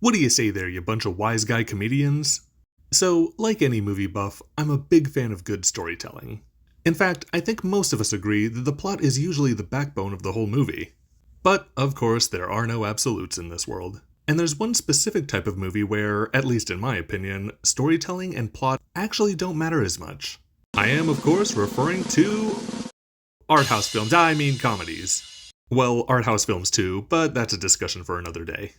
What do you say there, you bunch of wise guy comedians? So, like any movie buff, I'm a big fan of good storytelling. In fact, I think most of us agree that the plot is usually the backbone of the whole movie. But, of course, there are no absolutes in this world. And there's one specific type of movie where, at least in my opinion, storytelling and plot actually don't matter as much. I am, of course, referring to art house films. I mean comedies. Well, art house films too, but that's a discussion for another day.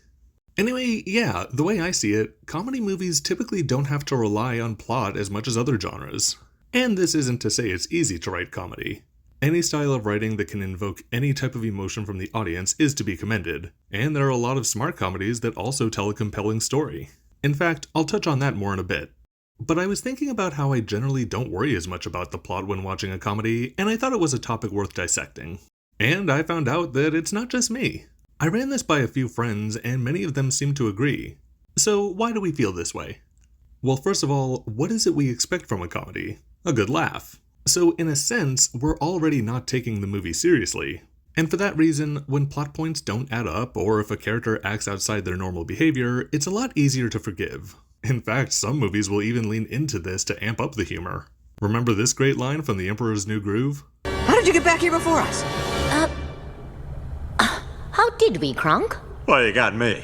Anyway, yeah, the way I see it, comedy movies typically don't have to rely on plot as much as other genres. And this isn't to say it's easy to write comedy. Any style of writing that can invoke any type of emotion from the audience is to be commended, and there are a lot of smart comedies that also tell a compelling story. In fact, I'll touch on that more in a bit. But I was thinking about how I generally don't worry as much about the plot when watching a comedy, and I thought it was a topic worth dissecting. And I found out that it's not just me. I ran this by a few friends, and many of them seem to agree. So why do we feel this way? Well, first of all, what is it we expect from a comedy? A good laugh. So in a sense, we're already not taking the movie seriously. And for that reason, when plot points don't add up, or if a character acts outside their normal behavior, it's a lot easier to forgive. In fact, some movies will even lean into this to amp up the humor. Remember this great line from The Emperor's New Groove? How did you get back here before us? How did we, Kronk? Well, you got me.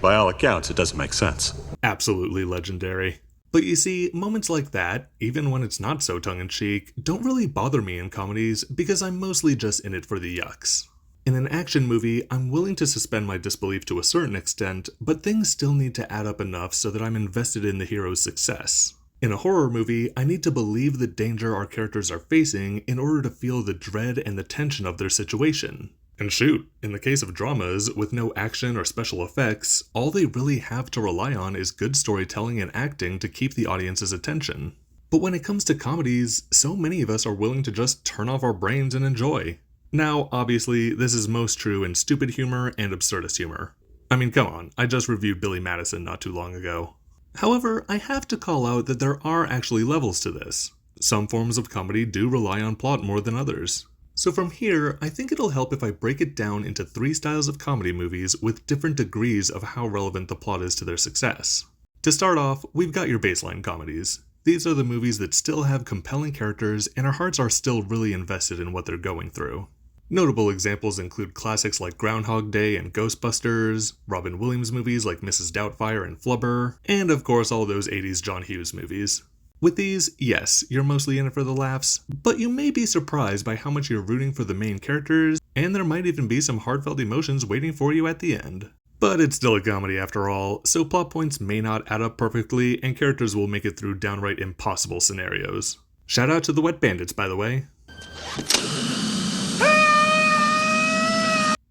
By all accounts, it doesn't make sense. Absolutely legendary. But you see, moments like that, even when it's not so tongue-in-cheek, don't really bother me in comedies because I'm mostly just in it for the yucks. In an action movie, I'm willing to suspend my disbelief to a certain extent, but things still need to add up enough so that I'm invested in the hero's success. In a horror movie, I need to believe the danger our characters are facing in order to feel the dread and the tension of their situation. And shoot, in the case of dramas, with no action or special effects, all they really have to rely on is good storytelling and acting to keep the audience's attention. But when it comes to comedies, so many of us are willing to just turn off our brains and enjoy. Now, obviously, this is most true in stupid humor and absurdist humor. I mean, come on, I just reviewed Billy Madison not too long ago. However, I have to call out that there are actually levels to this. Some forms of comedy do rely on plot more than others. So from here, I think it'll help if I break it down into 3 styles of comedy movies with different degrees of how relevant the plot is to their success. To start off, we've got your baseline comedies. These are the movies that still have compelling characters and our hearts are still really invested in what they're going through. Notable examples include classics like Groundhog Day and Ghostbusters, Robin Williams movies like Mrs. Doubtfire and Flubber, and of course all those 80s John Hughes movies. With these, yes, you're mostly in it for the laughs, but you may be surprised by how much you're rooting for the main characters, and there might even be some heartfelt emotions waiting for you at the end. But it's still a comedy after all, so plot points may not add up perfectly, and characters will make it through downright impossible scenarios. Shout out to the Wet Bandits, by the way.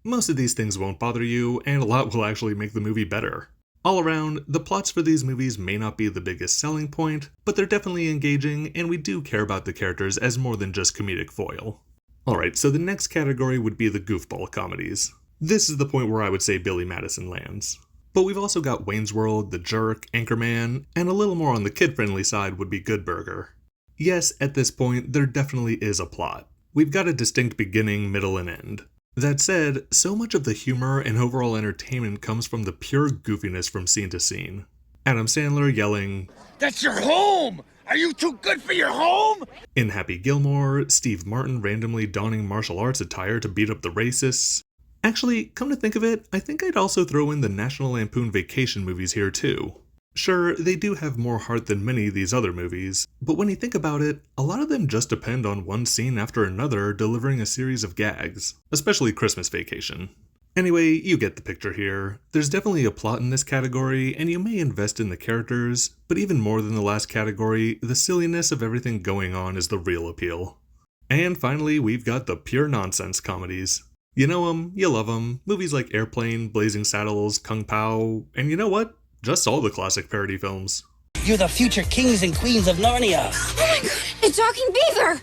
Most of these things won't bother you, and a lot will actually make the movie better. All around, the plots for these movies may not be the biggest selling point, but they're definitely engaging, and we do care about the characters as more than just comedic foil. Alright, so the next category would be the goofball comedies. This is the point where I would say Billy Madison lands. But we've also got Wayne's World, The Jerk, Anchorman, and a little more on the kid-friendly side would be Good Burger. Yes, at this point, there definitely is a plot. We've got a distinct beginning, middle, and end. That said, so much of the humor and overall entertainment comes from the pure goofiness from scene to scene. Adam Sandler yelling, "That's your home! Are you too good for your home?" In Happy Gilmore, Steve Martin randomly donning martial arts attire to beat up the racists. Actually, come to think of it, I think I'd also throw in the National Lampoon Vacation movies here too. Sure, they do have more heart than many of these other movies, but when you think about it, a lot of them just depend on one scene after another delivering a series of gags, especially Christmas Vacation. Anyway, you get the picture here. There's definitely a plot in this category, and you may invest in the characters, but even more than the last category, the silliness of everything going on is the real appeal. And finally, we've got the pure nonsense comedies. You know them, you love them, movies like Airplane, Blazing Saddles, Kung Pao, and you know what? Just all the classic parody films. You're the future kings and queens of Narnia. Oh my god, a talking beaver!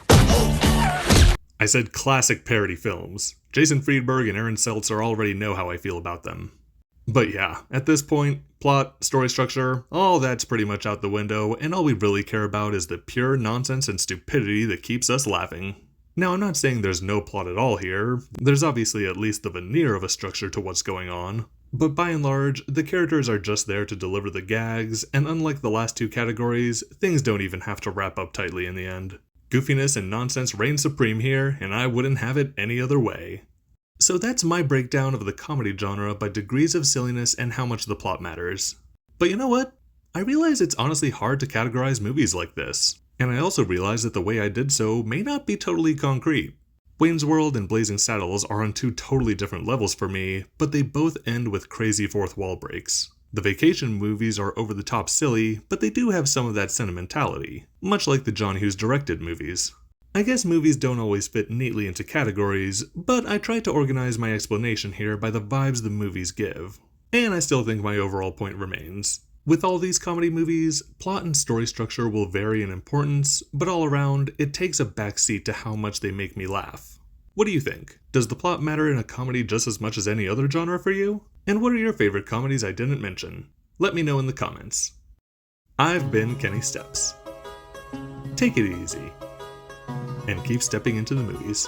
I said classic parody films. Jason Friedberg and Aaron Seltzer already know how I feel about them. But yeah, at this point, plot, story structure, all that's pretty much out the window, and all we really care about is the pure nonsense and stupidity that keeps us laughing. Now, I'm not saying there's no plot at all here. There's obviously at least the veneer of a structure to what's going on. But by and large, the characters are just there to deliver the gags, and unlike the last two categories, things don't even have to wrap up tightly in the end. Goofiness and nonsense reign supreme here, and I wouldn't have it any other way. So that's my breakdown of the comedy genre by degrees of silliness and how much the plot matters. But you know what? I realize it's honestly hard to categorize movies like this, and I also realize that the way I did so may not be totally concrete. Wayne's World and Blazing Saddles are on two totally different levels for me, but they both end with crazy fourth wall breaks. The vacation movies are over the top silly, but they do have some of that sentimentality, much like the John Hughes directed movies. I guess movies don't always fit neatly into categories, but I tried to organize my explanation here by the vibes the movies give. And I still think my overall point remains. With all these comedy movies, plot and story structure will vary in importance, but all around, it takes a backseat to how much they make me laugh. What do you think? Does the plot matter in a comedy just as much as any other genre for you? And what are your favorite comedies I didn't mention? Let me know in the comments. I've been Kenny Steps. Take it easy, and keep stepping into the movies.